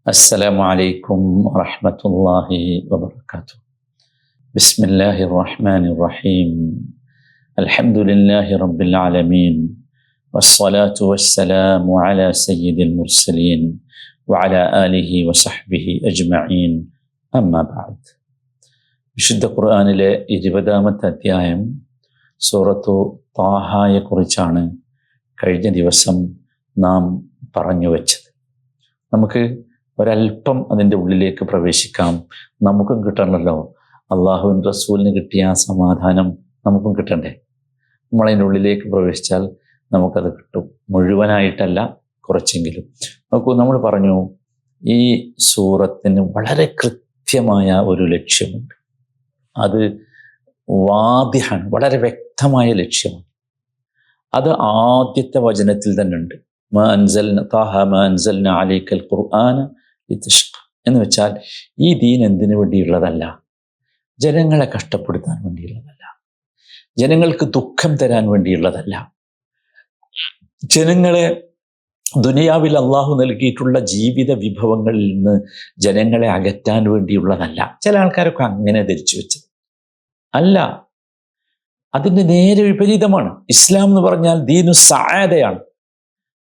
السلام عليكم ورحمة الله وبركاته. بسم الله الرحمن الرحيم. الحمد لله رب العالمين، والصلاة والسلام على سيد المرسلين وعلى آله وصحبه أجمعين. أما بعد. വിശുദ്ധ ഖുർആനിലെ 20-ാമത്തെ അധ്യായം സൂറത്തു ത്വാഹയെ കുറിച്ചാണ് കഴിഞ്ഞ ദിവസം നാം പറഞ്ഞു വച്ചത്. നമുക്ക് ഒരല്പം അതിൻ്റെ ഉള്ളിലേക്ക് പ്രവേശിക്കാം. നമുക്കും കിട്ടണമല്ലോ, അള്ളാഹുവിൻ്റെ റസൂലിന് കിട്ടിയ ആ സമാധാനം നമുക്കും കിട്ടണ്ടേ? നമ്മളതിൻ്റെ ഉള്ളിലേക്ക് പ്രവേശിച്ചാൽ നമുക്കത് കിട്ടും. മുഴുവനായിട്ടല്ല, കുറച്ചെങ്കിലും. നോക്കൂ, നമ്മൾ പറഞ്ഞു ഈ സൂറത്തിന് വളരെ കൃത്യമായ ഒരു ലക്ഷ്യമുണ്ട്. അത് വാദിഹാണ്, വളരെ വ്യക്തമായ ലക്ഷ്യമാണ്. അത് ആദ്യത്തെ വചനത്തിൽ തന്നെ ഉണ്ട്. എന്ന് വെച്ചാൽ ഈ ദീൻ എന്തിനു വേണ്ടിയുള്ളതല്ല, ജനങ്ങളെ കഷ്ടപ്പെടുത്താൻ വേണ്ടിയുള്ളതല്ല, ജനങ്ങൾക്ക് ദുഃഖം തരാൻ വേണ്ടിയുള്ളതല്ല, ജനങ്ങളെ ദുനിയാവിൽ അള്ളാഹു നൽകിയിട്ടുള്ള ജീവിത വിഭവങ്ങളിൽ നിന്ന് ജനങ്ങളെ അകറ്റാൻ വേണ്ടിയുള്ളതല്ല. ചില ആൾക്കാരൊക്കെ അങ്ങനെ ധരിച്ചു വെച്ചത് അല്ല. അതിൻ്റെ നേരെ വിപരീതമാണ്. ഇസ്ലാം എന്ന് പറഞ്ഞാൽ ദീനു സഅദയാണ്,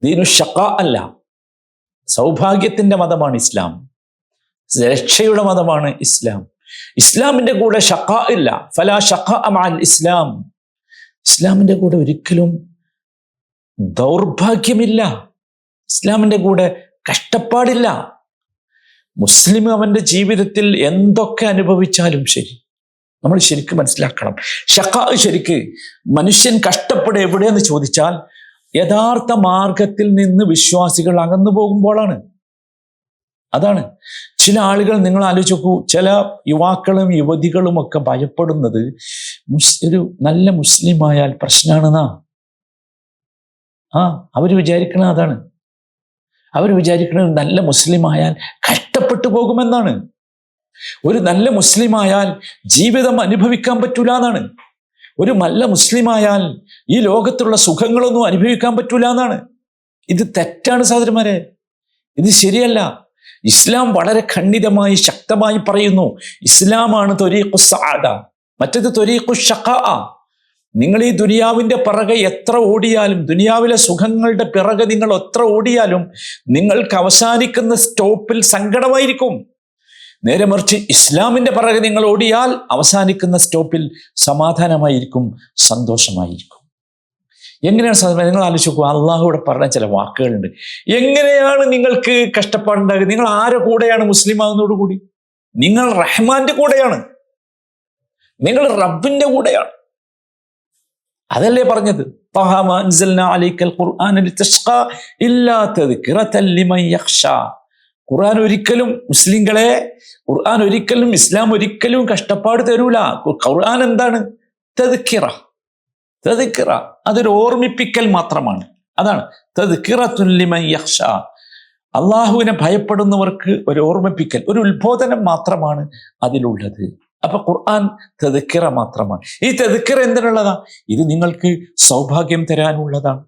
ദീനു ഷഖാ അല്ല. സൗഭാഗ്യത്തിൻ്റെ മതമാണ് ഇസ്ലാം, രക്ഷയുടെ മതമാണ് ഇസ്ലാം. ഇസ്ലാമിൻ്റെ കൂടെ ഷഖാ ഇല്ല. ഫലാ ഷഖാ മഅൽ ഇസ്ലാം. ഇസ്ലാമിൻ്റെ കൂടെ ഒരിക്കലും ദൗർഭാഗ്യമില്ല, ഇസ്ലാമിൻ്റെ കൂടെ കഷ്ടപ്പാടില്ല. മുസ്ലിം അവൻ്റെ ജീവിതത്തിൽ എന്തൊക്കെ അനുഭവിച്ചാലും ശരി, നമ്മൾ ശരിക്കും മനസ്സിലാക്കണം. ഷഖാ ശരിക്ക് മനുഷ്യൻ കഷ്ടപ്പെടെ എവിടെയെന്ന് ചോദിച്ചാൽ യഥാർത്ഥ മാർഗത്തിൽ നിന്ന് വിശ്വാസികൾ അകന്നു പോകുമ്പോഴാണ്. അതാണ് ചില ആളുകൾ, നിങ്ങൾ ആലോചിച്ച് നോക്കൂ, ചില യുവാക്കളും യുവതികളും ഒക്കെ ഭയപ്പെടുന്നത് ഒരു നല്ല മുസ്ലിം ആയാൽ പ്രശ്നമാണെന്നാ. അവർ വിചാരിക്കണത് അതാണ്. അവർ വിചാരിക്കുന്നത് നല്ല മുസ്ലിം ആയാൽ കഷ്ടപ്പെട്ടു പോകുമെന്നാണ്. ഒരു നല്ല മുസ്ലിം ആയാൽ ജീവിതം അനുഭവിക്കാൻ പറ്റൂല എന്നാണ്. ഒരു നല്ല മുസ്ലിമായാൽ ഈ ലോകത്തുള്ള സുഖങ്ങളൊന്നും അനുഭവിക്കാൻ പറ്റൂല എന്നാണ്. ഇത് തെറ്റാണ് സഹോദരന്മാരെ, ഇത് ശരിയല്ല. ഇസ്ലാം വളരെ ഖണ്ഡിതമായി ശക്തമായി പറയുന്നു, ഇസ്ലാമാണ് ത്വരീഖു സഅദ, മറ്റേത് ത്വരീഖു ഷഖാ. നിങ്ങൾ ഈ ദുനിയാവിൻ്റെ പിറകെ എത്ര ഓടിയാലും, ദുനിയാവിലെ സുഖങ്ങളുടെ പിറകെ നിങ്ങൾ എത്ര ഓടിയാലും നിങ്ങൾക്ക് അവസാനിക്കുന്ന സ്റ്റോപ്പിൽ സങ്കടമായിരിക്കും. നേരെ മറിച്ച് ഇസ്ലാമിൻ്റെ പിറകെ നിങ്ങൾ ഓടിയാൽ അവസാനിക്കുന്ന സ്റ്റോപ്പിൽ സമാധാനമായിരിക്കും, സന്തോഷമായിരിക്കും. എങ്ങനെയാണ് സാധാരണ നിങ്ങൾ ആലോചിച്ച് നോക്കുക. അള്ളാഹുവിടെ പറഞ്ഞ ചില വാക്കുകളുണ്ട്. എങ്ങനെയാണ് നിങ്ങൾക്ക് കഷ്ടപ്പാടുണ്ടാകുക? നിങ്ങൾ ആരുടെ കൂടെയാണ് മുസ്ലിം ആകുന്നതോടുകൂടി? നിങ്ങൾ റഹ്മാന്റെ കൂടെയാണ്, നിങ്ങൾ റബ്ബിന്റെ കൂടെയാണ്. അതല്ലേ പറഞ്ഞത്, ഖുർആൻ ഒരിക്കലും മുസ്ലിങ്ങളെ, ഖുർആൻ ഒരിക്കലും, ഇസ്ലാം ഒരിക്കലും കഷ്ടപ്പാട് തരൂല. ഖുർആൻ എന്താണ്? തദ്കിറ. അതൊരു ഓർമ്മിപ്പിക്കൽ മാത്രമാണ്. അതാണ് തദ്കിറത്തുൻ ലിമൻ യഖ്ഷ. അള്ളാഹുവിനെ ഭയപ്പെടുന്നവർക്ക് ഒരു ഓർമ്മിപ്പിക്കൽ, ഒരു ഉത്ബോധനം മാത്രമാണ് അതിലുള്ളത്. അപ്പൊ ഖുർആൻ തദ്കിറ മാത്രമാണ്. ഈ തദ്കിറ എന്തിനുള്ളതാ? ഇത് നിങ്ങൾക്ക് സൗഭാഗ്യം തരാനുള്ളതാണ്.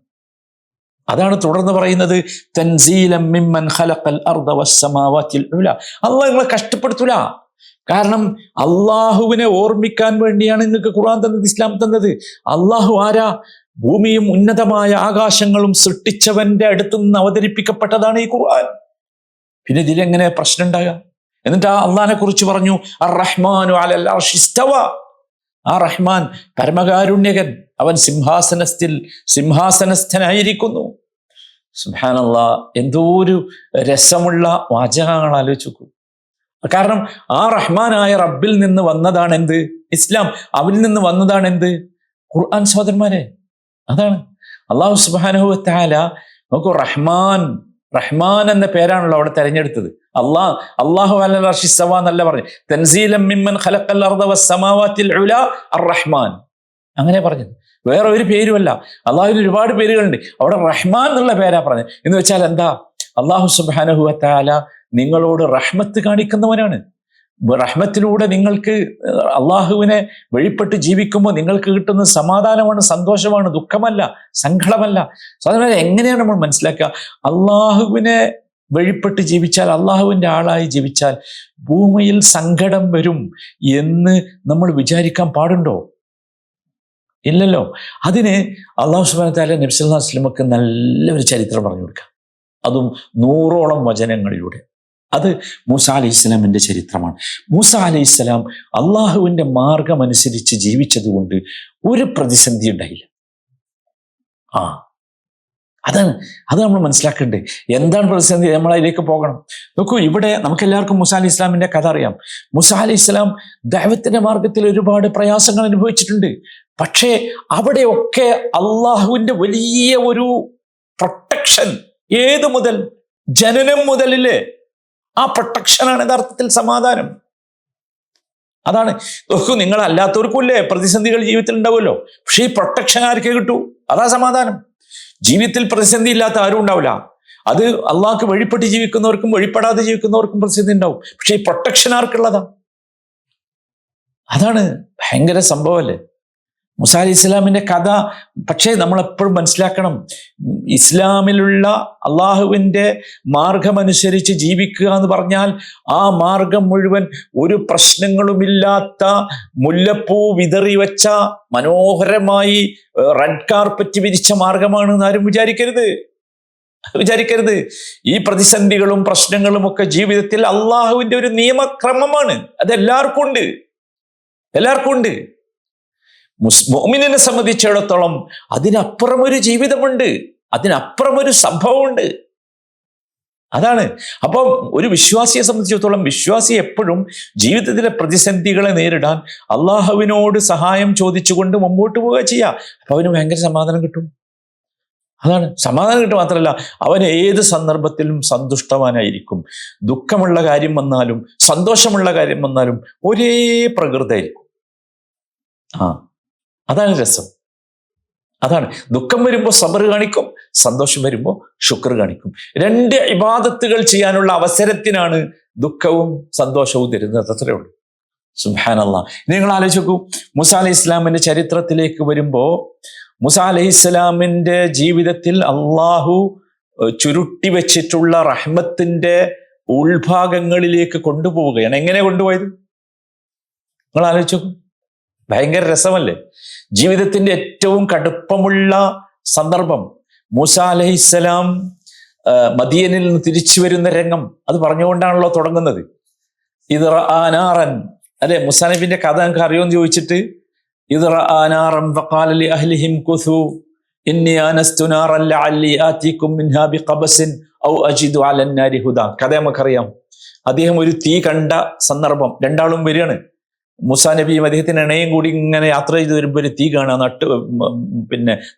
അതാണ് തുടർന്ന് പറയുന്നത്, തൻസീലം മിമ്മൻ ഖലഖൽ അർദ വസ്സമാവാതിൽ ഉല. അള്ളാഹ് നിങ്ങളെ കഷ്ടപ്പെടുത്തൂല. കാരണം അള്ളാഹുവിനെ ഓർമ്മിക്കാൻ വേണ്ടിയാണ് നിങ്ങൾക്ക് ഖുർആൻ തന്നത്, ഇസ്ലാം തന്നത്. അള്ളാഹു ആരാ? ഭൂമിയും ഉന്നതമായ ആകാശങ്ങളും സൃഷ്ടിച്ചവന്റെ അടുത്ത് നിന്ന് അവതരിപ്പിക്കപ്പെട്ടതാണ് ഈ ഖുർആൻ. പിന്നെ ഇതിലെങ്ങനെ പ്രശ്നം ഉണ്ടാകുക? എന്നിട്ട് ആ അള്ളാഹിനെ കുറിച്ച് പറഞ്ഞു, അർ റഹ്മാനു അലൽ അർശി ഇസ്തവ. ആ റഹ്മാൻ പരമകാരുണ്യകൻ, അവൻ സിംഹാസനസ്ഥനായിരിക്കുന്നു. സുബ്ഹാനല്ലാഹ്, എന്തോ ഒരു രസമുള്ള വാചകങ്ങൾ ആലോചിച്ചു നോക്കൂ. കാരണം ആ റഹ്മാനായ റബ്ബിൽ നിന്ന് വന്നതാണ് എന്ത്? ഇസ്ലാം. അവനിൽ നിന്ന് വന്നതാണ് എന്ത്? ഖുർആൻ. സഹോദരന്മാരെ, അതാണ് അല്ലാഹു സുബ്ഹാനഹു വ തആല നോക്കൂ, റഹ്മാൻ എന്ന പേരാണല്ലോ അവിടെ തെരഞ്ഞെടുത്തത്. അല്ലാഹു അലൽ അർശി ഇസ്തവ എന്നല്ല പറഞ്ഞു. തൻസീലം മിമ്മൻ ഖലഖൽ അർദ വസ്സമാവാതിൽ ഉല അർ റഹ്മാൻ, അങ്ങനെ പറഞ്ഞത്. വേറെ ഒരു പേരുമല്ല. അള്ളാഹുവിന് ഒരുപാട് പേരുകളുണ്ട്, അവിടെ റഹ്മാൻ എന്നുള്ള പേരാ പറഞ്ഞത്. എന്ന് വെച്ചാൽ എന്താ? അല്ലാഹു സുബ്ഹാനഹു വ തആല നിങ്ങളോട് റഹ്മത്ത് കാണിക്കുന്നവനാണ്. റഹ്മത്തിലൂടെ നിങ്ങൾക്ക് അള്ളാഹുവിനെ വഴിപ്പെട്ട് ജീവിക്കുമ്പോൾ നിങ്ങൾക്ക് കിട്ടുന്ന സമാധാനമാണ്, സന്തോഷമാണ്, ദുഃഖമല്ല, സങ്കടമല്ല. സാധാരണ എങ്ങനെയാണ് നമ്മൾ മനസ്സിലാക്കുക? അള്ളാഹുവിനെ വഴിപ്പെട്ട് ജീവിച്ചാൽ, അള്ളാഹുവിൻ്റെ ആളായി ജീവിച്ചാൽ ഭൂമിയിൽ സങ്കടം വരും എന്ന് നമ്മൾ വിചാരിക്കാൻ പാടുണ്ടോ? ഇല്ലല്ലോ. അതിന് അള്ളാഹു സുബ്ഹാനഹു വ തആല നബി സല്ലല്ലാഹു അലൈഹി വസല്ലമക്ക് നല്ലൊരു ചരിത്രം പറഞ്ഞു കൊടുക്കാം, അതും 100ഓളം വചനങ്ങളിലൂടെ. അത് മൂസാ അലൈഹിസ്സലാമിൻ്റെ ചരിത്രമാണ്. മൂസാ അലൈഹിസ്സലാം അള്ളാഹുവിൻ്റെ മാർഗം അനുസരിച്ച് ജീവിച്ചത് കൊണ്ട് ഒരു പ്രതിസന്ധി ഉണ്ടായില്ല. അത് നമ്മൾ മനസ്സിലാക്കണ്ടേ. എന്താണ് പ്രതിസന്ധി? നമ്മൾ അതിലേക്ക് പോകണം. നോക്കൂ, ഇവിടെ നമുക്കെല്ലാവർക്കും മൂസാ അലൈഹി ഇസ്ലാമിന്റെ കഥ അറിയാം. മൂസാ അലൈഹി ഇസ്ലാം ദഅവത്തിന്റെ മാർഗത്തിൽ ഒരുപാട് പ്രയാസങ്ങൾ അനുഭവിച്ചിട്ടുണ്ട്. പക്ഷേ അവിടെയൊക്കെ അള്ളാഹുവിന്റെ വലിയ ഒരു പ്രൊട്ടക്ഷൻ, ഏത് മുതൽ? ജനനം മുതലില്ലേ, ആ പ്രൊട്ടക്ഷനാണ് യഥാർത്ഥത്തിൽ സമാധാനം. അതാണ്. നോക്കൂ, നിങ്ങൾ അല്ലാത്തവർക്കുമില്ലേ പ്രതിസന്ധികൾ ജീവിതത്തിൽ ഉണ്ടാവുമല്ലോ, പക്ഷേ ഈ പ്രൊട്ടക്ഷൻ ആർക്കേ കിട്ടൂ? അതാ സമാധാനം. ജീവിതത്തിൽ പ്രതിസന്ധി ഇല്ലാത്ത ആരും ഉണ്ടാവില്ല. അത് അള്ളാഹ്ക്ക് വഴിപ്പെട്ട് ജീവിക്കുന്നവർക്കും വഴിപ്പെടാതെ ജീവിക്കുന്നവർക്കും പ്രതിസന്ധി ഉണ്ടാവും. പക്ഷെ ഈ പ്രൊട്ടക്ഷൻ ആർക്കുള്ളതാ? അതാണ് ഭയങ്കര സംഭവമല്ലേ മൂസാ അലൈഹി ഇസ്ലാമിന്റെ കഥ. പക്ഷേ നമ്മളെപ്പോഴും മനസ്സിലാക്കണം, ഇസ്ലാമിലുള്ള അള്ളാഹുവിൻ്റെ മാർഗമനുസരിച്ച് ജീവിക്കുക എന്ന് പറഞ്ഞാൽ ആ മാർഗം മുഴുവൻ ഒരു പ്രശ്നങ്ങളുമില്ലാത്ത മുല്ലപ്പൂ വിതറി വെച്ച മനോഹരമായി റെഡ് കാർപ്പറ്റ് വിരിച്ച മാർഗമാണ് എന്ന് ആരും വിചാരിക്കരുത്. ഈ പ്രതിസന്ധികളും പ്രശ്നങ്ങളും ഒക്കെ ജീവിതത്തിൽ അള്ളാഹുവിൻ്റെ ഒരു നിയമക്രമമാണ്. അത് എല്ലാവർക്കും ഉണ്ട്. മുഅ്മിനിനെ സംബന്ധിച്ചിടത്തോളം അതിനപ്പുറം ഒരു ജീവിതമുണ്ട്, അതിനപ്പുറം ഒരു സംഭവമുണ്ട്. അതാണ്. അപ്പം ഒരു വിശ്വാസിയെ സംബന്ധിച്ചിടത്തോളം വിശ്വാസി എപ്പോഴും ജീവിതത്തിലെ പ്രതിസന്ധികളെ നേരിടാൻ അള്ളാഹുവിനോട് സഹായം ചോദിച്ചുകൊണ്ട് മുമ്പോട്ട് പോവുക ചെയ്യുക. അപ്പൊ അവന് ഭയങ്കര സമാധാനം കിട്ടും. അതാണ്, സമാധാനം കിട്ടും. മാത്രമല്ല, അവൻ ഏത് സന്ദർഭത്തിലും സന്തുഷ്ടവാനായിരിക്കും. ദുഃഖമുള്ള കാര്യം വന്നാലും സന്തോഷമുള്ള കാര്യം വന്നാലും ഒരേ പ്രകൃതമായിരിക്കും. അതാണ് രസം. അതാണ്, ദുഃഖം വരുമ്പോൾ സബർ കാണിക്കും, സന്തോഷം വരുമ്പോൾ ശുക്ർ കാണിക്കും. രണ്ട് ഇബാദത്തുകൾ ചെയ്യാനുള്ള അവസരത്തിനാണ് ദുഃഖവും സന്തോഷവും തരുന്നത്. അത്രയേ ഉള്ളൂ. സുബ്ഹാനല്ലാഹ്. നിങ്ങൾ ആലോചിച്ച് നോക്കൂ, മൂസാ അലൈഹി ഇസ്ലാമിന്റെ ചരിത്രത്തിലേക്ക് വരുമ്പോൾ മൂസാ അലൈഹി ഇസ്ലാമിന്റെ ജീവിതത്തിൽ അള്ളാഹു ചുരുട്ടി വെച്ചിട്ടുള്ള റഹ്മത്തിന്റെ ഉൾഭാഗങ്ങളിലേക്ക് കൊണ്ടുപോവുകയാണ്. എങ്ങനെ കൊണ്ടുപോയത്? നിങ്ങൾ ആലോചിച്ച് നോക്കൂ. ഭയങ്കര രസമല്ലേ? ജീവിതത്തിന്റെ ഏറ്റവും കടുപ്പമുള്ള സന്ദർഭം, മൂസാ അലൈഹിസ്സലാം മദിയനിൽ നിന്ന് തിരിച്ചു വരുന്ന രംഗം, അത് പറഞ്ഞുകൊണ്ടാണല്ലോ തുടങ്ങുന്നത്. ഇത് ആനാറൻ, അല്ലെ? മൂസാ നബിന്റെ കഥ നിങ്ങൾക്ക് അറിയുമെന്ന് ചോദിച്ചിട്ട്, ഇത് ആനാറൻ ഫഖാല ലി അഹ്ലിഹിം കുസു ഇന്നി ആനസ്തു നാറൻ ലഅല്ലി ആതികും മിൻഹാ ബിഖബസിൻ ഔ അജിദു അലൻ നാരി ഹുദാ. കഥ നമുക്കറിയാം. അദ്ദേഹം ഒരു തീ കണ്ട സന്ദർഭം, രണ്ടാളും വരികയാണ്. മൂസാ നബിയും അദ്ദേഹത്തിന് ഇണയും കൂടി ഇങ്ങനെ യാത്ര ചെയ്ത് വരുമ്പോൾ ഒരു തീ കാണാം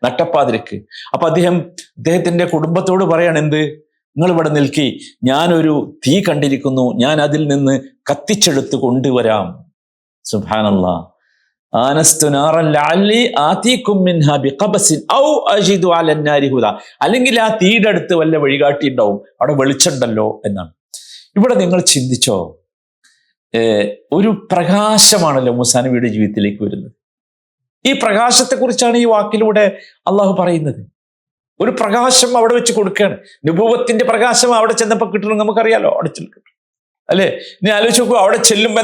നട്ടപ്പാതിരക്ക്. അപ്പൊ അദ്ദേഹത്തിന്റെ കുടുംബത്തോട് പറയാണ്, എന്ത്? നിങ്ങൾ ഇവിടെ നിൽക്കി, ഞാനൊരു തീ കണ്ടിരിക്കുന്നു, ഞാൻ അതിൽ നിന്ന് കത്തിച്ചെടുത്ത് കൊണ്ടുവരാം. സുബ്ഹാനല്ലാഹ്. ആനസ്തു നാറൻ ലഅല്ലി ആതികും മിൻഹാ ബിഖബസിൻ ഔ അജിദു അലൻ നാരി ഹുദാ. അല്ലെങ്കിൽ ആ തീയുടെ അടുത്ത് വല്ല വഴികാട്ടി ഉണ്ടാവും, അവിടെ വെളിച്ചമുണ്ടല്ലോ എന്നാണ്. ഇവിടെ നിങ്ങൾ ചിന്തിച്ചോ, ഒരു പ്രകാശമാണല്ലോ മൂസാ നബിയുടെ ജീവിതത്തിലേക്ക് വരുന്നത്. ഈ പ്രകാശത്തെക്കുറിച്ചാണ് ഈ വാക്കിലൂടെ അള്ളാഹു പറയുന്നത്. ഒരു പ്രകാശം അവിടെ വെച്ച് കൊടുക്കുകയാണ്. നുബുവത്തിന്റെ പ്രകാശം അവിടെ ചെന്നപ്പോൾ കിട്ടണം, നമുക്കറിയാലോ. അവിടെ കിട്ടും, അല്ലെ? ഇനി ആലോചിച്ച് നോക്കൂ, അവിടെ ചെല്ലുമ്പോൾ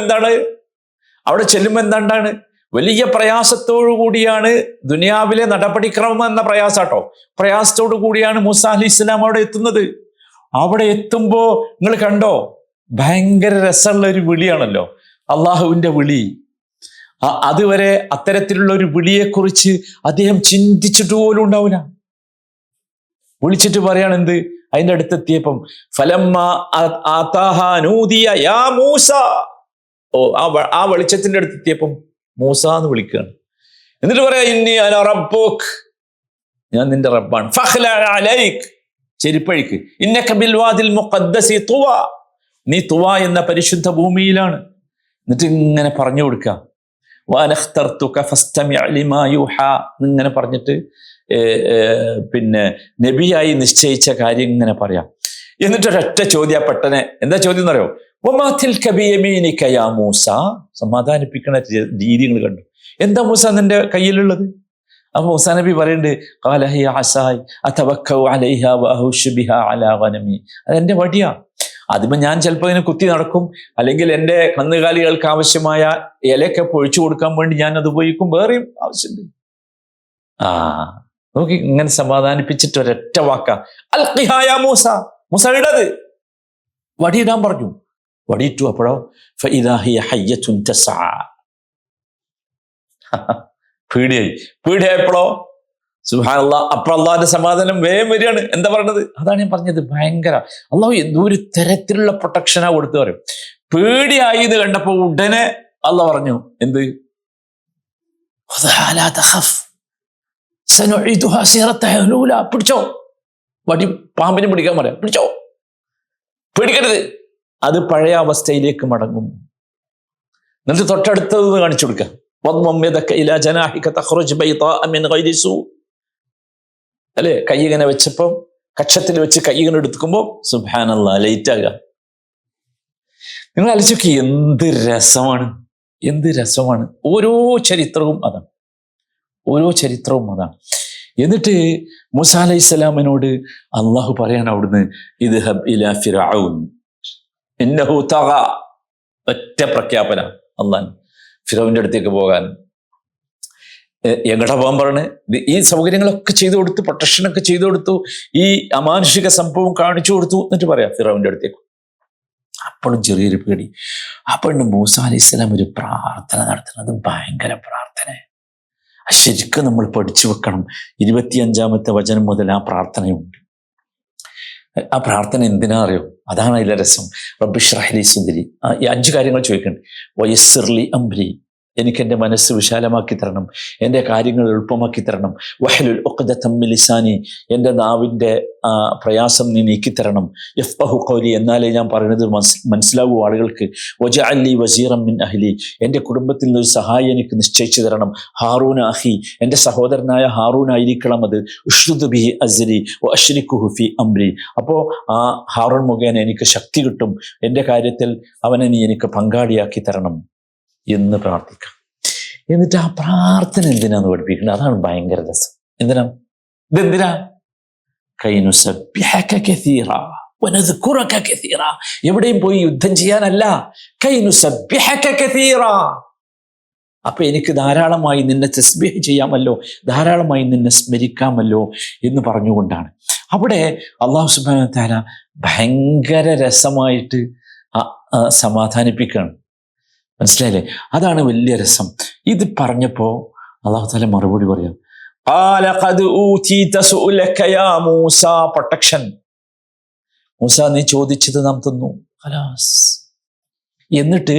എന്താണ്? വലിയ പ്രയാസത്തോടു കൂടിയാണ്, ദുനിയാവിലെ നടപടിക്രമം എന്ന പ്രയാസത്തോടു കൂടിയാണ് മൂസാ അലൈഹി ഇസ്ലാം അവിടെ എത്തുന്നത്. അവിടെ എത്തുമ്പോ നിങ്ങൾ കണ്ടോ, ഭയങ്കര രസമുള്ള ഒരു വിളിയാണല്ലോ അള്ളാഹുവിന്റെ വിളി. അതുവരെ അത്തരത്തിലുള്ള ഒരു വിളിയെക്കുറിച്ച് അദ്ദേഹം ചിന്തിച്ചിട്ട് പോലും ഉണ്ടാവില്ല. വിളിച്ചിട്ട് പറയാണ്, എന്ത്? അതിൻ്റെ അടുത്തെത്തിയപ്പം ഫലമ്മ ആതാഹാ നൂദിയ യാ മൂസ. ആ വെളിച്ചത്തിന്റെ അടുത്തെത്തിയപ്പം മൂസ എന്ന് വിളിക്കുകയാണ്. എന്നിട്ട് പറയാ, ഇന്നി അന റബ്ബുക്, ഞാൻ നിന്റെ റബ്ബാണ്. ഫഖ്ല അലൈക്, ചെരിപ്പഴിക്ക്. ഇന്നക ബിൽ വാദിൽ മുഖദ്ദസി തുവ, നീ തുവ എന്ന പരിശുദ്ധ ഭൂമിയിലാണ്. എന്നിട്ട് ഇങ്ങനെ പറഞ്ഞു കൊടുക്കുക, വഅനഖ്തർതുക ഫസ്തമി' ലിമാ യൂഹാ, ഇങ്ങനെ പറഞ്ഞിട്ട് നബിയായി നിശ്ചയിച്ച കാര്യം ഇങ്ങനെ പറയാം. എന്നിട്ടൊരൊറ്റ ചോദ്യം പെട്ടനെ. എന്താ ചോദ്യം എന്നറിയോ? വമാ തിൽക ബിയമീനിക യാ മൂസ. സമാധാനിപ്പിക്കുന്ന രീതികൾ കണ്ടു. എന്താ മൂസ നിന്റെ കയ്യിലുള്ളത്? അപ്പൊ മൂസാ നബി പറയുന്നുണ്ട്, ഖാല ഹിയ അസായ് അതവക്കഉ അലൈഹാ വഅഹുശു ബിഹാ അലാ ഗനമി. അതെന്റെ വടിയാ, അതിപ്പോ ഞാൻ ചിലപ്പോൾ ഇങ്ങനെ കുത്തി നടക്കും, അല്ലെങ്കിൽ എൻ്റെ കന്നുകാലികൾക്ക് ആവശ്യമായ ഇലയൊക്കെ പൊഴിച്ചു കൊടുക്കാൻ വേണ്ടി ഞാൻ അത് ഉപയോഗിക്കും, വേറെയും ആവശ്യമുണ്ട്. നോക്കി ഇങ്ങനെ സമാധാനിപ്പിച്ചിട്ട് ഒരൊറ്റ വാക്ക, അൽഖിഹാ യാ മൂസ, മൂസ ഇടത്, വടിയിടാൻ പറഞ്ഞു. വടിയിട്ടു. അപ്പോഴോ ഫഇദാ ഹിയ ഹയ്യത്തുൻ തസ്ആ. പേടിയായപ്പോഴോ സുബ്ഹാനല്ലാഹ്, അപ്പോൾ അള്ളാഹിന്റെ സമാധാനം വേഗം വരികയാണ്. എന്താ പറഞ്ഞത്? അതാണ് ഞാൻ പറഞ്ഞത്, ഭയങ്കര അള്ളാഹു എന്തോ ഒരു തരത്തിലുള്ള പ്രൊട്ടക്ഷനാ കൊടുത്തു പറയും. പേടിയായി എന്ന് കണ്ടപ്പോ ഉടനെ അള്ളാഹ് പറഞ്ഞു, എന്ത്? പിടിച്ചോ, വടി പാമ്പിനെ പിടിക്കാൻ പറയാം, പിടിച്ചോ, പേടിക്കരുത്, അത് പഴയ അവസ്ഥയിലേക്ക് മടങ്ങും. എന്നിട്ട് തൊട്ടടുത്തത് കാണിച്ചു കൊടുക്കാം, അല്ലെ? കൈ ഇങ്ങനെ വെച്ചപ്പോ കക്ഷത്തിൽ വെച്ച് കൈ ഇങ്ങനെ എടുക്കുമ്പോ സുബ്ഹാനല്ലാഹ് ലൈറ്റ് ആകുക. നിങ്ങൾ ആലോചിച്ചോക്കി, എന്ത് രസമാണ്, എന്ത് രസമാണ്. ഓരോ ചരിത്രവും അതാണ്, ഓരോ ചരിത്രവും അതാണ്. എന്നിട്ട് മൂസാ അലൈഹിസ്സലാമിനോട് അള്ളാഹു പറയാണ് അവിടുന്ന്, ഇദ്ഹബ് ഇലാ ഫിർഔൻ ഇന്നഹു തഗ. ഒറ്റ പ്രഖ്യാപന അള്ളാഹ് ഫിറൗന്റെ അടുത്തേക്ക് പോകാൻ. എങ്ങടെ പോകാൻ പറഞ്ഞ്? ഈ സൗകര്യങ്ങളൊക്കെ ചെയ്തു കൊടുത്തു, പ്രൊട്ടക്ഷനൊക്കെ ചെയ്തു കൊടുത്തു, ഈ അമാനുഷിക സംഭവം കാണിച്ചു കൊടുത്തു, എന്നിട്ട് പറയാം ഫിറൗന്റെ അടുത്തേക്ക്. അപ്പോഴും ചെറിയൊരു പേടി. അപ്പോഴും മൂസാ അലൈഹിസ്സലാം ഒരു പ്രാർത്ഥന നടത്തുന്നത്, ഭയങ്കര പ്രാർത്ഥന. ശരിക്കും നമ്മൾ പഠിച്ചു വെക്കണം. 25-ാമത്തെ വചനം മുതൽ ആ പ്രാർത്ഥനയുണ്ട്. ആ പ്രാർത്ഥന എന്തിനാ അറിയോ? അതാണ് അതിലെ രസം. റബ്ബി ഇശ്റഹ് ലി സദ്രി, ഈ 5 കാര്യങ്ങൾ ചോദിക്കുന്നുണ്ട്. വയസ്സിർ ലി അംരി, എനിക്ക് എൻ്റെ മനസ്സ് വിശാലമാക്കി തരണം, എൻ്റെ കാര്യങ്ങൾ എളുപ്പമാക്കി തരണം. വഹ്ലുൽ ഉഖ്ദതം മിൻ ലിസാനി, എൻ്റെ നാവിൻ്റെ പ്രയാസം നീ നീക്കിത്തരണം. യഫ്ഖഹു ഖൗലി, എന്നാലേ ഞാൻ പറയുന്നത് മനസ്സിലാവൂ ആളുകൾക്ക്. വജഅൽ ലി വസീറൻ മിൻ അഹ്ലി, എൻ്റെ കുടുംബത്തിൽ നിന്നൊരു സഹായി എനിക്ക് നിശ്ചയിച്ചു തരണം. ഹാറൂന അഖി, എൻ്റെ സഹോദരനായ ഹാറൂൻ ആയിരിക്കണം അത്. ഉഷ്റുദ് ബിഹി അസ്രി വഅശ്രികുഹു ഫി അംരി, അപ്പോൾ ആ ഹാറൂൻ മുഖേന എനിക്ക് ശക്തി കിട്ടും, എൻ്റെ കാര്യത്തിൽ അവനെ നീ എനിക്ക് പങ്കാളിയാക്കി തരണം എന്ന് പ്രാർത്ഥിക്കാം. എന്നിട്ട് ആ പ്രാർത്ഥന എന്തിനാന്ന് പഠിപ്പിക്കുന്നത്? അതാണ് ഭയങ്കര രസം. എന്തിനാ ഇതെന്തിനാ? കൈനുസബ്ബിഹക കസീറ വനദ്കുറക കസീറ. എവിടെയും പോയി യുദ്ധം ചെയ്യാനല്ല, കൈനുസബ്ബിഹക കസീറ. അപ്പൊ എനിക്ക് ധാരാളമായി നിന്നെ തസ്ബീഹ് ചെയ്യാമല്ലോ, ധാരാളമായി നിന്നെ സ്മരിക്കാമല്ലോ എന്ന് പറഞ്ഞുകൊണ്ടാണ്. അവിടെ അല്ലാഹു സുബ്ഹാനഹു വ തആല ഭയങ്കര രസമായിട്ട് സമാധാനിപ്പിക്കുകയാണ്. മനസ്സിലായില്ലേ? അതാണ് വലിയ രസം. ഇത് പറഞ്ഞപ്പോ അല്ലാഹു തആല മറുപടി പറയാം, പ്രൊട്ടക്ഷൻ. മൂസ, നീ ചോദിച്ചത് നാം തന്നു. ഖലാസ്. എന്നിട്ട്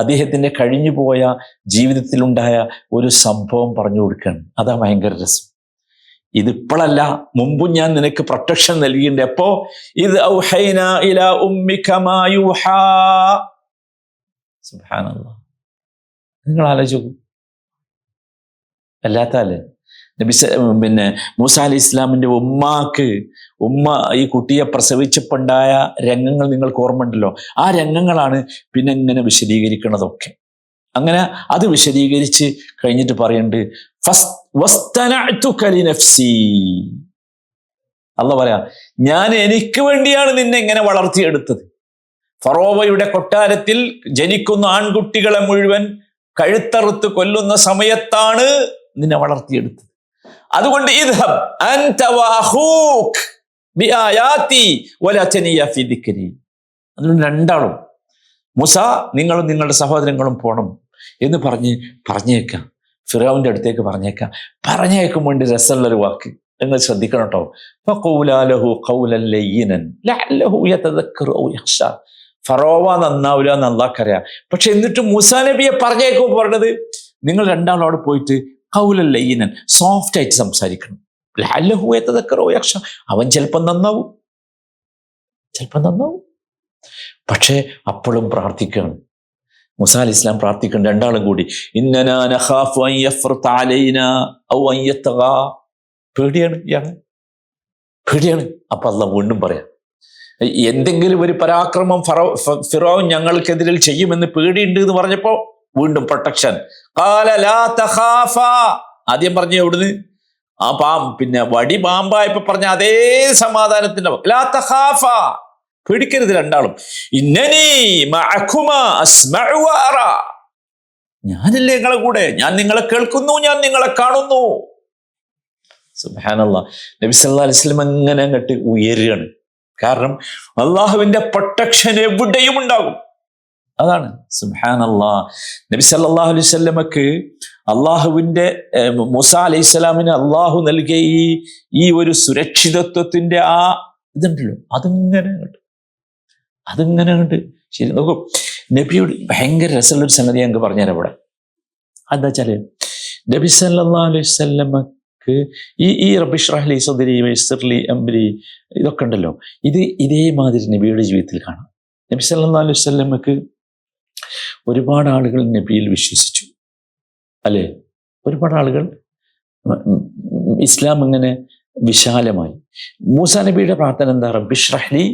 അദ്ദേഹത്തിന്റെ കഴിഞ്ഞുപോയ ജീവിതത്തിലുണ്ടായ ഒരു സംഭവം പറഞ്ഞു കൊടുക്കുകയാണ്. അതാ ഭയങ്കര രസം. ഇതിപ്പോഴല്ല, മുമ്പും ഞാൻ നിനക്ക് പ്രൊട്ടക്ഷൻ നൽകിയിട്ടുണ്ട്. എപ്പോ? ഇത് ഔഹൈനാ ഇലാ ഉമ്മിക മാ യൂഹാ. സുബ്ഹാനല്ലാഹ്. നിങ്ങൾ ആലോചിക്കൂ, അല്ലാത്തല്ലേ മൂസാ അലൈഹി ഇസ്ലാമിന്റെ ഉമ്മ ഈ കുട്ടിയെ പ്രസവിച്ചപ്പോണ്ടായ രംഗങ്ങൾ നിങ്ങൾക്ക് ഓർമ്മയുണ്ടല്ലോ. ആ രംഗങ്ങളാണ് പിന്നെ ഇങ്ങനെ വിശദീകരിക്കണതൊക്കെ. അങ്ങനെ അത് വിശദീകരിച്ച് കഴിഞ്ഞിട്ട് പറയുന്നുണ്ട്, അല്ലാഹ് പറയാ, ഞാൻ എനിക്ക് വേണ്ടിയാണ് നിന്നെ ഇങ്ങനെ വളർത്തിയെടുത്തത്. ഫറോവയുടെ കൊട്ടാരത്തിൽ ജനിക്കുന്ന ആൺകുട്ടികളെ മുഴുവൻ കഴുത്തറുത്ത് കൊല്ലുന്ന സമയത്താണ് നിന്നെ വളർത്തിയെടുത്തത്. അതുകൊണ്ട് ഇദ്ഹബ് അൻത വഅഖൂക് ബിആയാതി വലാ തനിയ ഫി ദിക്രി. അതുകൊണ്ട് രണ്ടാളും, മൂസ നിങ്ങളും നിങ്ങളുടെ സഹോദരങ്ങളും പോണം എന്ന് പറഞ്ഞേക്കാം. ഫിറൗന്റെ അടുത്തേക്ക് പറഞ്ഞേക്കും വേണ്ടി രസമുള്ളൊരു വാക്ക് നിങ്ങൾ ശ്രദ്ധിക്കണം കേട്ടോ. ഫഖൂലാ ലഹു ഖൗലൻ ലയ്യിനൻ ലഅല്ലഹു യതദക്കറു ഔ യഖ്ശാ. ഫറോവ നന്നാവില്ല എന്ന് അല്ലാഹ്ക്കറിയാം. പക്ഷെ എന്നിട്ട് മൂസാ നബിയെ പറഞ്ഞേക്കും പറഞ്ഞത്, നിങ്ങൾ രണ്ടാളും അവിടെ പോയിട്ട് ഖൗലൻ ലയ്യിനൻ, സോഫ്റ്റ് ആയിട്ട് സംസാരിക്കണം. ലഅല്ലഹു യതദക്കറു ഔ യഖ്ശാ. അവൻ ചിലപ്പോൾ നന്നാവും. പക്ഷേ അപ്പോഴും പ്രാർത്ഥിക്കണം. മൂസാ അലൈഹി ഇസ്ലാം പ്രാർത്ഥിക്കണം, രണ്ടാളും കൂടി. ഇന്നനാ നഖാഫു അൻ യഫ്റത അലൈനാ ഔ അൻ യതഗാ. പേടിയാണ്. അപ്പൊ അല്ലാഹ് വീണ്ടും പറയാം, എന്തെങ്കിലും ഒരു പരാക്രമം ഫിറഔൻ ഞങ്ങൾക്കെതിരിൽ ചെയ്യുമെന്ന് പേടിയുണ്ട് എന്ന് പറഞ്ഞപ്പോ വീണ്ടും പ്രൊട്ടക്ഷൻ. ഖാല ലാ തഖാഫാ. ആദ്യം പറഞ്ഞു എവിടുന്ന്? പിന്നെ വടി പാമ്പായപ്പോ പറഞ്ഞ അതേ സമാധാനത്തിന്റെ ലാ തഖാഫ, പേടിക്കരുത് രണ്ടാളും. ഇന്നനി മഅകുമാ അസ്മഉ വ അറ, ഞാനില്ലേ നിങ്ങളെ കൂടെ, ഞാൻ നിങ്ങളെ കേൾക്കുന്നു, ഞാൻ നിങ്ങളെ കാണുന്നു. സുബ്ഹാനല്ലാഹ്. നബി സല്ലല്ലാഹു അലൈഹി വസല്ലം അങ്ങനെ അങ്ങോട്ട് ഉയരുകയാണ്. കാരണം അള്ളാഹുവിന്റെ പ്രൊട്ടക്ഷൻ എവിടെയും ഉണ്ടാകും. അതാണ് സുബ്ഹാനല്ലാഹ്. നബി സല്ലല്ലാഹു അലൈഹി വസല്ലമക്ക് അള്ളാഹുവിന്റെ മൂസാ അലൈഹിസ്സലാമിന് അള്ളാഹു നൽകിയ ഈ ഒരു സുരക്ഷിതത്വത്തിന്റെ ആ ഇതുണ്ടല്ലോ, അതിങ്ങനെ കണ്ട് ശരി നോക്കൂ. നബിയോട് ഭയങ്കര രസമുള്ളൊരു സംഗതി ഞങ്ങൾക്ക് പറഞ്ഞുതരാം ഇവിടെ. എന്താ വെച്ചാല് നബി സല്ലല്ലാഹു അലൈഹി വസല്ലമക്ക് ഈ റബ്ബി ഇശ്റഹ് ലി സദ്രി വയസ്സിർ ലി അംരി ഇതൊക്കെ ഉണ്ടല്ലോ, ഇതേമാതിരി നബിയുടെ ജീവിതത്തിൽ കാണാം. നബി സല്ലല്ലാഹു അലൈഹി വസല്ലമക്ക് ഒരുപാട് ആളുകൾ നബിയിൽ വിശ്വസിച്ചു, അല്ലേ? ഒരുപാട് ആളുകൾ ഇസ്ലാം ഇങ്ങനെ വിശാലമായി. മൂസാ നബിയുടെ പ്രാർത്ഥന എന്താ? റബ്ബി ഇശ്റഹ് ലി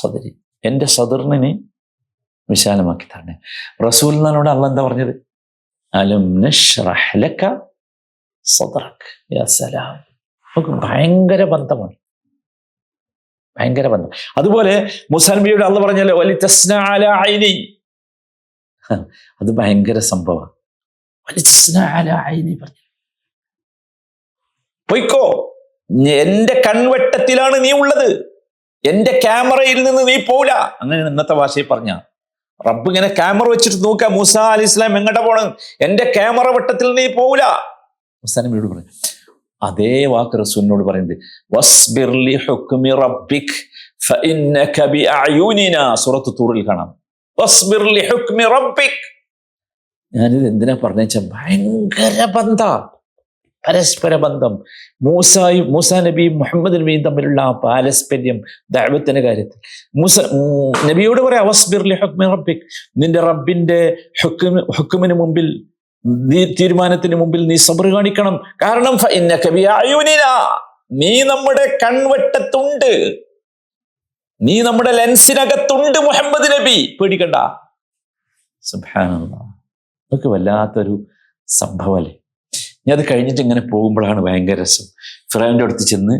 സദ്രി, എൻ്റെ സദറിനെ വിശാലമാക്കി തന്നെ. റസൂലിനോട് അള്ളാഹ് എന്താ പറഞ്ഞത്? അലം നശ്റഹ് ലക സദ്റക്. യാ സലാം. നമുക്ക് ഭയങ്കര ബന്ധമാണ്, ഭയങ്കര ബന്ധം. അതുപോലെ മൂസാ നബിയോട് അള്ളാഹ് പറഞ്ഞല്ലോ വലിതസ്ന അലാ ഐനി, അത് ഭയങ്കര സംഭവമാണ്. വലിതസ്ന അലാ ഐനി പറഞ്ഞു, പോയിക്കോ, എന്റെ കൺവെട്ടത്തിലാണ് നീ ഉള്ളത്, എന്റെ ക്യാമറയിൽ നിന്ന് നീ പോല. അങ്ങനെ ഇന്നത്തെ ഭാഷയിൽ പറഞ്ഞ റബ്ബ് ഇങ്ങനെ ക്യാമറ വെച്ചിട്ട് നോക്കുക, മൂസാ അലൈഹി സ്വലാം എങ്ങോട്ടാ പോണം, എന്റെ ക്യാമറ വട്ടത്തിൽ നീ പോല. മൂസാ നബിയോട് പറഞ്ഞു അതേ വാക്ക് റസൂലിനോട് പറയുന്നത്, വസ്ബിർ ലി ഹുക്മി റബ്ബിക് ഫഇന്നക ബിഅയുനിനാ. സൂറത്ത് തൂറിൽ കാണാം, വസ്ബിർ ലി ഹുക്മി റബ്ബിക്. ഞാനിത് എന്തിനാ പറഞ്ഞാൽ ഭയങ്കര ബന്ധ, പരസ്പര ബന്ധം. മൂസാ നബിയും മുഹമ്മദ് നബിയും തമ്മിലുള്ള ആ പാരസ്പര്യം ദഅവത്തിന്റെ കാര്യത്തിൽ. നബിയോട് പറയാം വസ്ബിർ ലി ഹുക്മി റബ്ബിക്, നിന്റെ റബ്ബിന്റെ ഹുക്മിന് മുമ്പിൽ, നീ തീരുമാനത്തിന് മുമ്പിൽ നീ സബ്ർ കാണിക്കണം. കാരണം ഫഇന്നക ബിഅയുനിനാ, നീ നമ്മുടെ കൺവെട്ടത്തുണ്ട്, നീ നമ്മുടെ ലെൻസിനകത്തുണ്ട് മുഹമ്മദ് നബി, പേടിക്കണ്ട. സുബ്ഹാനല്ലാഹ്. അതൊക്കെ വല്ലാത്തൊരു സംഭവമല്ലേ. ഞാൻ അത് കഴിഞ്ഞിട്ട് ഇങ്ങനെ പോകുമ്പോഴാണ് ഭയങ്കര രസം. ഫിറഔന്റെ അടുത്ത് ചെന്ന്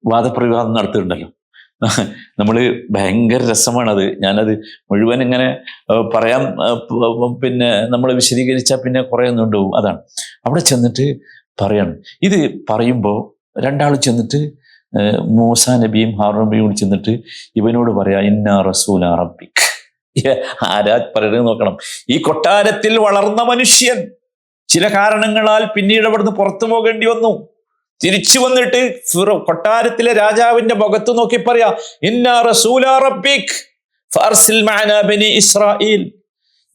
വാദപ്രതിവാദം നടത്തുന്നുണ്ടല്ലോ നമ്മള്, ഭയങ്കര രസമാണത്. ഞാനത് മുഴുവൻ ഇങ്ങനെ പറയാൻ പിന്നെ നമ്മൾ വിശദീകരിച്ചാൽ പിന്നെ കുറേ ഒന്നും ഉണ്ടാവും. അതാണ് അവിടെ ചെന്നിട്ട് പറയണം. ഇത് പറയുമ്പോൾ രണ്ടാൾ ചെന്നിട്ട് മൂസാ നബിയും ഹാറൂൻ നബിയും കൂടി ചെന്നിട്ട് ഇവനോട് പറയാ ഇന്നാ റസൂല റബ്ബിക്. ആരാ പറയുന്നത് നോക്കണം. ഈ കൊട്ടാരത്തിൽ വളർന്ന മനുഷ്യൻ ചില കാരണങ്ങളാൽ പിന്നീട് അവിടുന്ന് പുറത്തു പോകേണ്ടി വന്നു. തിരിച്ചു വന്നിട്ട് കൊട്ടാരത്തിലെ രാജാവിന്റെ മുഖത്ത് നോക്കി പറയാ ഇന്നാ റസൂല റബ്ബിക് ഫഅർസിൽ മഅനാ ബനി ഇസ്രായീൽ.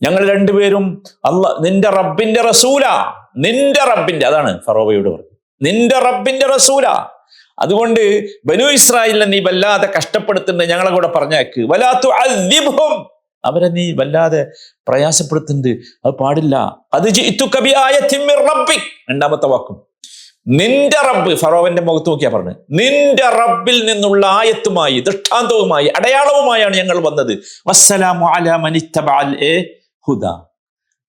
ഞങ്ങൾ രണ്ടുപേരും നിന്റെ റബ്ബിന്റെ റസൂല, നിന്റെ റബ്ബിന്റെ, അതാണ് ഫറോവയോട് പറഞ്ഞത്, നിന്റെ റബ്ബിന്റെ റസൂല. അതുകൊണ്ട് ബനു ഇസ്രായേലിനെ നീ വല്ലാതെ കഷ്ടപ്പെടുത്തുന്നുണ്ട്, ഞങ്ങളെ കൂടെ പറഞ്ഞേക്ക്. വലാ തുഅദ്ദിബ്ഹും, അവരെ നീ വല്ലാതെ പ്രയാസപ്പെടുത്തുന്നുണ്ട്, അത് പാടില്ല. അത് ജിഇതുക ബിആയത്തിൻ മിർ റബ്ബിക്, രണ്ടാമത്തെ വാക്കും നിന്റെ റബ്ബ്, ഫറോവന്റെ മുഖത്ത് നോക്കിയാ പറഞ്ഞത്, നിന്റെ റബ്ബിൽ നിന്നുള്ള ആയത്തുമായി, ദൃഷ്ടാന്തവുമായി, അടയാളവുമായാണ് ഞങ്ങൾ വന്നത്. വസ്സലാമു അലാ മനിത്തബഅൽ ഹുദ,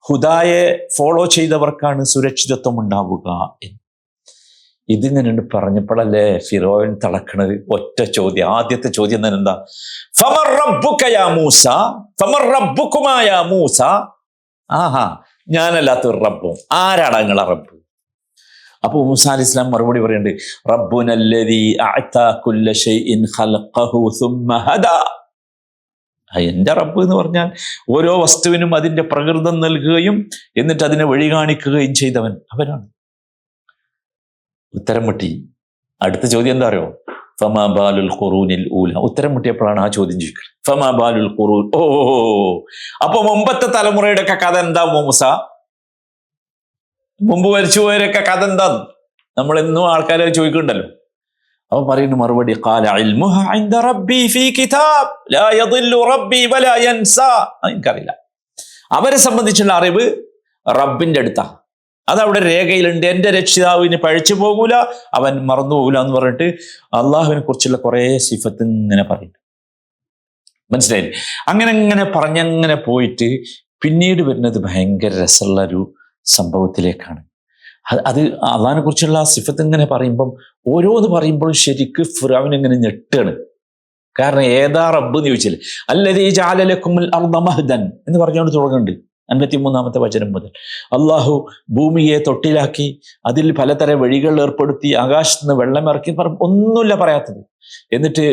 ഹുദായെ ഫോളോ ചെയ്തവർക്കാണ് സുരക്ഷിതത്വം ഉണ്ടാവുക. ഇതിങ്ങനെ പറഞ്ഞപ്പോഴല്ലേ ഫിറോൻ തളക്കണത്. ഒറ്റ ചോദ്യം, ആദ്യത്തെ ചോദ്യം തന്നെ എന്താ? ഫമർ റബ്ബുക യാ മൂസ, ഫമർ റബ്ബുകുമാ യാ മൂസ. ആഹാ, ഞാനല്ലാത്തൊരു റബ്ബും, ആരാടാ നിങ്ങളെ റബ്ബ്? അപ്പൊ മൂസാ അലൈഹി സ്വലാം മറുപടി പറയുന്നുണ്ട്, റബ്ബുനല്ലദീ അഅതാ കുല്ല ശൈഇൻ ഖലഖഹു സുമ്മ ഹദാ. എന്റെ റബ്ബ് എന്ന് പറഞ്ഞാൽ ഓരോ വസ്തുവിനും അതിന്റെ പ്രകൃതം നൽകുകയും എന്നിട്ട് അതിനെ വഴി കാണിക്കുകയും ചെയ്തവൻ അവനാണ്. ഉത്തരം മുട്ടി. അടുത്ത ചോദ്യം എന്താ അറിയോ? ഫമാ ബാലുൽ ഖുറൂനിൽ ഊല. ഉത്തരം മുട്ടിയപ്പോഴാണ് ആ ചോദ്യം ചോദിക്കുന്നത്. ഫമാ ബാലുൽ ഖുറൂൻ. ഓ, അപ്പൊ മുമ്പത്തെ തലമുറയുടെ ഒക്കെ കഥ എന്താ മൂസ? മുമ്പ് മരിച്ചുപോയവരൊക്കെ കഥ എന്താ? നമ്മൾ എന്നും ആൾക്കാരെ ചോദിക്കുന്നുണ്ടല്ലോ. അപ്പൊ പറയുന്ന മറുപടി ഖാല ഇൽമുഹ ഇൻദ റബ്ബി ഫീ കിതാബ് ലാ യദില്ലു റബ്ബി വലാ യൻസാ. എനിക്കറിയില്ല, അവരെ സംബന്ധിച്ചുള്ള അറിവ് റബ്ബിന്റെ അടുത്താ, അതവിടെ രേഖയിലുണ്ട്. എൻ്റെ രക്ഷിതാവിന് പഴിച്ചു പോകൂല, അവൻ മറന്നു പോകൂല എന്ന് പറഞ്ഞിട്ട് അള്ളാഹുവിനെ കുറിച്ചുള്ള കുറെ സിഫത്ത് ഇങ്ങനെ പറയും. മനസ്സിലായില്ലേ? അങ്ങനെ പറഞ്ഞങ്ങനെ പോയിട്ട് പിന്നീട് വരുന്നത് ഭയങ്കര രസമുള്ള ഒരു സംഭവത്തിലേക്കാണ്. അത് അള്ളാഹിനെ കുറിച്ചുള്ള ആ സിഫത്ത് ഇങ്ങനെ പറയുമ്പം ഓരോന്ന് പറയുമ്പോഴും ശരിക്ക് ഫിറഔൻ ഇങ്ങനെ ഞെട്ടാണ്. കാരണം ഏതാ റബ്ബ് എന്ന് ചോദിച്ചില്ലേ, അല്ലദീ ജഅല ലക്കുമുൽ അർദ മഹ്ദൻ എന്ന് പറഞ്ഞുകൊണ്ട് തുടങ്ങുന്നുണ്ട് 53-ാമത്തെ വചനം മുതൽ. അള്ളാഹു ഭൂമിയെ തൊട്ടിലാക്കി, അതിൽ പലതരം വഴികൾ ഏർപ്പെടുത്തി, ആകാശത്ത് നിന്ന് വെള്ളം ഇറക്കി, ഒന്നുമില്ല പറയാത്തത്. എന്നിട്ട്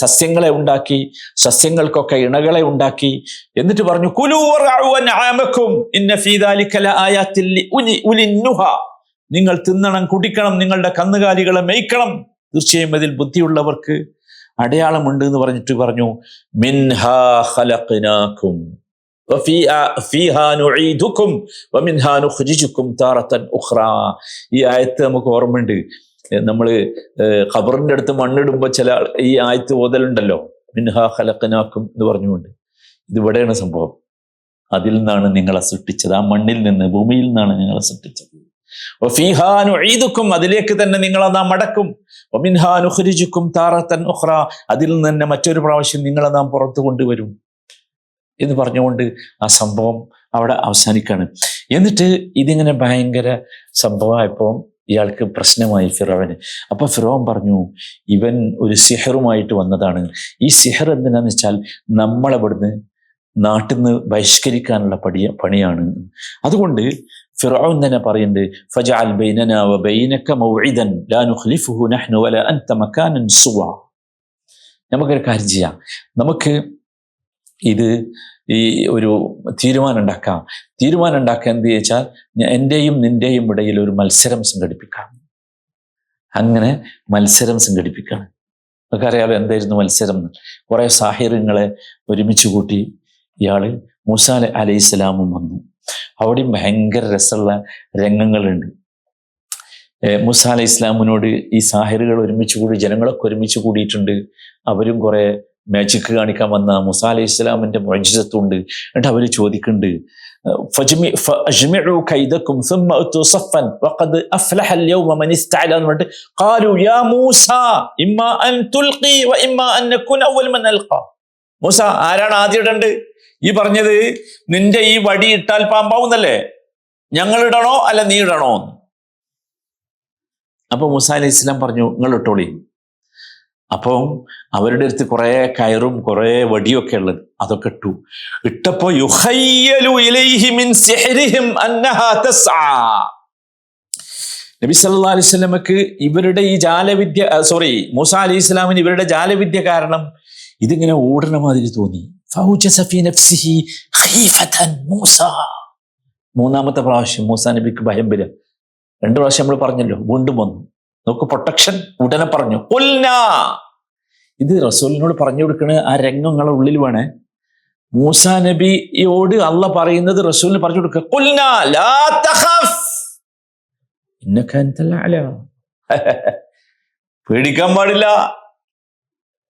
സസ്യങ്ങളെ ഉണ്ടാക്കി, സസ്യങ്ങൾക്കൊക്കെ ഇണകളെ ഉണ്ടാക്കി. എന്നിട്ട് പറഞ്ഞു കുലൂ വറഉ അൻആമക്കും ഇന്ന ഫീ ദാലിക ലആയാത്തിൽ ലിഉലിന്നുഹ, നിങ്ങൾ തിന്നണം, കുടിക്കണം, നിങ്ങളുടെ കന്നുകാലികളെ മേയ്ക്കണം, തീർച്ചയായും അതിൽ ബുദ്ധിയുള്ളവർക്ക് അടയാളമുണ്ട് എന്ന് പറഞ്ഞിട്ട് പറഞ്ഞു മിൻഹാ ഖലഖനാകും വഫീഹാ നുഈദുകും വമിൻഹാ നുഖ്രിജുകും താറത്തൻ ഉഖ്റാ. ഈ ആയത്ത് നമുക്ക് ഓർമ്മയുണ്ട്. നമ്മൾ ഖബറിന്റെ അടുത്ത് മണ്ണിടുമ്പോൾ ചില ഈ ആയത്ത് ഓതലുണ്ടല്ലോ, മിൻഹാ ഖലഖനാകും എന്ന് പറഞ്ഞുകൊണ്ട്. ഇതിവിടെയാണ് സംഭവം. അതിൽ നിന്നാണ് നിങ്ങളെ സൃഷ്ടിച്ചത്, ആ മണ്ണിൽ നിന്ന്, ഭൂമിയിൽ നിന്നാണ് നിങ്ങളെ സൃഷ്ടിച്ചത്. വഫീഹാ നുഈദുകും, അതിലേക്ക് തന്നെ നിങ്ങളെ നാം മടക്കും. വമിൻഹാ നുഖ്രിജുകും താറത്തൻ ഉഖ്റാ, അതിൽ നിന്ന് തന്നെ മറ്റൊരു പ്രാവശ്യം നിങ്ങളെ നാം പുറത്തു കൊണ്ടുവരും എന്ന് പറഞ്ഞുകൊണ്ട് ആ സംഭവം അവിടെ അവസാനിക്കാണ്. എന്നിട്ട് ഇതിങ്ങനെ ഭയങ്കര സംഭവമായപ്പോൾ ഇയാൾക്ക് പ്രശ്നമായി ഫിറഔന്. അപ്പൊ ഫിറഔൻ പറഞ്ഞു ഇവൻ ഒരു സിഹറുമായിട്ട് വന്നതാണ്. ഈ സിഹർ എന്തിനാന്ന് വെച്ചാൽ നമ്മളെവിടുന്ന് നാട്ടിൽ നിന്ന് ബഹിഷ്കരിക്കാനുള്ള പണിയാണ്. അതുകൊണ്ട് ഫിറഔൻ തന്നെ പറയുന്നുണ്ട് ഫജഅൽ ബൈനനാ വബൈനക മൗഇദൻ ലാ നുഖ്ലിഫുഹു നഹ്നു വലാ അൻത മകാനൻ സുവാ. നമുക്കൊരു കാര്യം ചെയ്യാം, നമുക്ക് ഇത് ഈ ഒരു തീരുമാനം ഉണ്ടാക്കാം എന്ത് ചോദിച്ചാൽ എൻ്റെയും നിൻ്റെയും ഇടയിൽ ഒരു മത്സരം സംഘടിപ്പിക്കാം. അങ്ങനെ മത്സരം സംഘടിപ്പിക്കണം. നമുക്കറിയാലോ എന്തായിരുന്നു മത്സരം. കുറെ സാഹിറുകളെ ഒരുമിച്ച് കൂട്ടി ഇയാള് മൂസാ അലൈഹിസ്സലാമും വന്നു. അവിടെയും ഭയങ്കര രസമുള്ള രംഗങ്ങളുണ്ട്. മൂസാ അലൈഹി ഇസ്ലാമിനോട് ഈ സാഹിറുകൾ ഒരുമിച്ച് കൂടി, ജനങ്ങളൊക്കെ ഒരുമിച്ച് കൂടിയിട്ടുണ്ട്. അവരും കുറെ മാജിക്ക് കാണിക്കാൻ വന്ന മൂസാ അലൈഹി ഇസ്ലാമിന്റെ മുഅ്ജിസത്തുണ്ട്. എന്നിട്ട് അവര് ചോദിക്കുന്നുണ്ട് ഫഅജ്മിഉ കൈദകും ثم اتوا صفا وقد افلح اليوم من استعلى എന്ന് قالوا يا موسى اما ان تلقي واما ان نكون اول من القى. മൂസ, ആരാണ് ആദ്യം ഇടേണ്ടത്? ഈ പറഞ്ഞത് നിന്റെ ഈ വടി ഇട്ടാൽ പാമ്പാവുന്നല്ലേ, ഞങ്ങൾ ഇടണോ അല്ല നീ ഇടണോ? അപ്പൊ മൂസാ അലൈഹി ഇസ്ലാം പറഞ്ഞു നിങ്ങൾ ഇട്ടോളി. അപ്പം അവരുടെ അടുത്ത് കുറെ കയറും കുറെ വടിയൊക്കെ ഉള്ളത്, അതൊക്കെ ഇട്ടപ്പോ യുഖയ്യലു ഇലൈഹി മിൻ സിഹ്രിഹിം അന്നഹാ തസ്ആ. നബി സല്ലല്ലാഹു അലൈഹി വസല്ലമക്ക് ഇവരുടെ ഈ ജാലവിദ്യ, മൂസാ അലൈഹി ഇസ്ലാമിന് ഇവരുടെ ജാലവിദ്യ കാരണം ഇതിങ്ങനെ ഓടുന്ന മാതിരി തോന്നി. ഫൗജസ ഫീ നഫ്സിഹി ഖീഫതൻ മൂസ. മൂന്നാമത്തെ പ്രാവശ്യം മൂസാ നബിക്ക് ഭയം വരിക. 2 പ്രാവശ്യം നമ്മൾ പറഞ്ഞല്ലോ, വീണ്ടും വന്നു. നമുക്ക് പ്രൊട്ടക്ഷൻ ഉടനെ പറഞ്ഞു ഖുൽനാ. ഇത് റസൂലിനോട് പറഞ്ഞു കൊടുക്കണ ആ രംഗങ്ങളെ ഉള്ളിൽ വേണേ. മൂസാ നബിയോട് അള്ളാഹ് പറയുന്നത് റസൂലിന് പറഞ്ഞു കൊടുക്കുക, ഖുൽനാ ലാ തഖഫ് ഇന്നക അൻതൽ അഅ്ലാ. പേടിക്കാൻ പാടില്ല,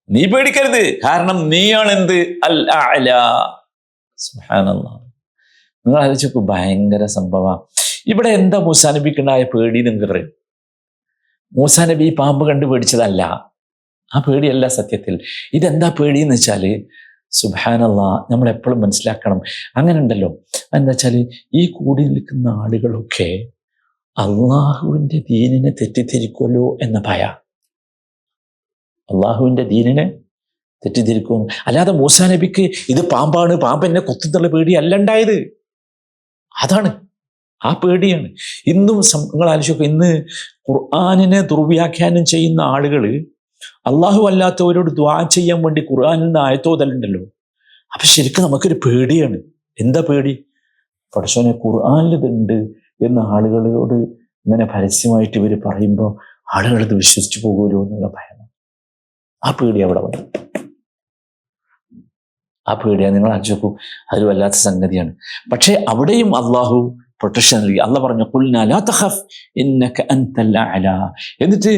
നീ പേടിക്കരുത്, കാരണം നീയാണ് എന്ത് അൽ അഅ്ലാ. സുബ്ഹാനല്ലാഹ്. നിങ്ങൾ ആലോചിച്ചു, ഭയങ്കര സംഭവം. ഇവിടെ എന്താ മൂസാ നബിക്കുണ്ടായ പേടി നിങ്ങൾക്ക് അറിയും? മൂസാ നബി പാമ്പ് കണ്ടു പേടിച്ചതല്ല, ആ പേടിയല്ല സത്യത്തിൽ. ഇതെന്താ പേടിയെന്ന് വെച്ചാൽ സുബ്ഹാനല്ലാഹ്, നമ്മൾ എപ്പോഴും മനസ്സിലാക്കണം. അങ്ങനെ ഉണ്ടല്ലോ, എന്താ വെച്ചാൽ ഈ കൂടി നിൽക്കുന്ന ആളുകളൊക്കെ അള്ളാഹുവിൻ്റെ ദീനിനെ തെറ്റിദ്ധരിക്കുമല്ലോ എന്ന ഭയ. അള്ളാഹുവിൻ്റെ ദീനിനെ തെറ്റിദ്ധരിക്കും. അല്ലാതെ മൂസാ നബിക്ക് ഇത് പാമ്പാണ്, പാമ്പ് എന്നെ കൊത്തുന്നുള്ള പേടി അല്ല ഉണ്ടായത്. അതാണ്, ആ പേടിയാണ്. ഇന്നും നിങ്ങൾ ആലോചിക്കുക, ഇന്ന് ഖുർആനിനെ ദുർവ്യാഖ്യാനം ചെയ്യുന്ന ആളുകൾ അള്ളാഹു അല്ലാത്തവരോട് ദുആ ചെയ്യാൻ വേണ്ടി ഖുർആനിൽ നിന്ന് ആയത്തോതലുണ്ടല്ലോ. അപ്പൊ ശരിക്കും നമുക്കൊരു പേടിയാണ്. എന്താ പേടി? പടച്ചോനെ ഖുർആനിൽ ഇതുണ്ട് എന്ന് ആളുകളോട് ഇങ്ങനെ പരസ്യമായിട്ട് ഇവർ പറയുമ്പോൾ ആളുകൾ ഇത് വിശ്വസിച്ചു പോകുമല്ലോ എന്നുള്ള ഭയം. ആ പേടി അവിടെ വന്നു. ആ പേടിയാണ്. നിങ്ങൾ ആലോചിക്കൂ, അതൊരു വല്ലാത്ത സംഗതിയാണ്. പക്ഷെ അവിടെയും അള്ളാഹു പ്രൊട്ടക്ഷൻ നൽകി. അള്ളാഹ് പറഞ്ഞു ഖുൽനാ ലാ തഖഫ് ഇന്നക അൻതൽ അഅ്ലാ. എന്നിട്ട്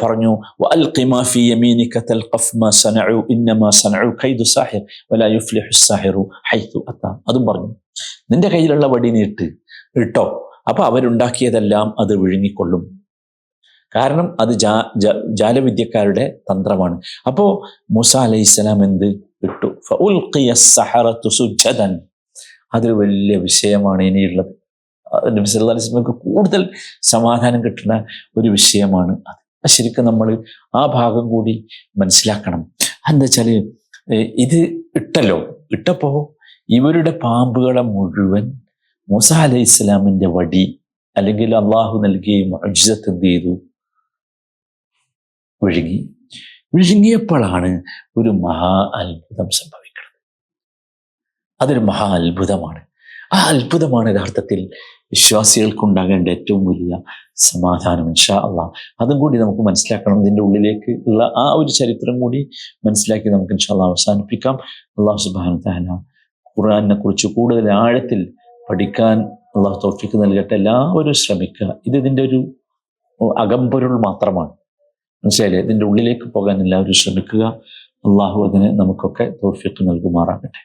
പറഞ്ഞു വഅൽഖി മാ ഫീ യമീനിക തൽഖഫ് മാ സനഉ ഇന്നമാ സനഉ കൈദു സാഹിർ വലാ യുഫ്ലിഹു സാഹിറു ഹൈതു അതാ. അതും പറഞ്ഞു നിന്റെ കയ്യിലുള്ള വടി നീ ഇട്ടോ, അപ്പൊ അവരുണ്ടാക്കിയതെല്ലാം അത് വിഴുങ്ങിക്കൊള്ളും. കാരണം അത് ജാലവിദ്യക്കാരുടെ തന്ത്രമാണ്. അപ്പോ മൂസാ അലൈഹിസ്സലാം എന്ത് ഇട്ടു? ഫഉൽഖിയ അസ്സഹറതു സുജ്ജദൻ. അതൊരു വലിയ വിഷയമാണ് ഇനിയുള്ളത്. നബി സല്ലല്ലാഹു അലൈഹി വസല്ലമക്ക് കൂടുതൽ സമാധാനം കിട്ടുന്ന ഒരു വിഷയമാണ് അത്. ശരിക്കും നമ്മൾ ആ ഭാഗം കൂടി മനസ്സിലാക്കണം. എന്താ വെച്ചാൽ ഇത് ഇട്ടപ്പോൾ ഇവരുടെ പാമ്പുകളെ മുഴുവൻ മൂസാ അലൈഹി ഇസ്ലാമിൻ്റെ വടി അല്ലെങ്കിൽ അള്ളാഹു നൽകിയ മുഅ്ജിസത്ത് എന്ത് ചെയ്തു? വിഴുങ്ങിയപ്പോഴാണ് ഒരു മഹാ അത്ഭുതം സംഭവിക്കുന്നത്. അതൊരു മഹാ അത്ഭുതമാണ്. ആ അത്ഭുതമാണ് യഥാർത്ഥത്തിൽ വിശ്വാസികൾക്കുണ്ടാകേണ്ട ഏറ്റവും വലിയ സമാധാനം. ഇൻഷാ അള്ളാഹ് അതും കൂടി നമുക്ക് മനസ്സിലാക്കണം. ഇതിൻ്റെ ഉള്ളിലേക്ക് ഉള്ള ആ ഒരു ചരിത്രം കൂടി മനസ്സിലാക്കി നമുക്ക് ഇൻഷാ അള്ളാഹ് അവസാനിപ്പിക്കാം. അള്ളാഹു സുബ്ഹാനഹു വതആല ഖുർആനെ കുറിച്ച് കൂടുതൽ ആഴത്തിൽ പഠിക്കാൻ അള്ളാഹു തൗഫീഖ് നൽകട്ടെ. എല്ലാവരും ശ്രമിക്കുക. ഇതിൻ്റെ ഒരു അകമ്പൊരുൾ മാത്രമാണ്, മനസ്സിലായില്ലേ? ഇതിൻ്റെ ഉള്ളിലേക്ക് പോകാൻ എല്ലാവരും ശ്രമിക്കുക. അള്ളാഹു അതിന് നമുക്കൊക്കെ തൗഫീഖ് നൽകുമാറാകട്ടെ.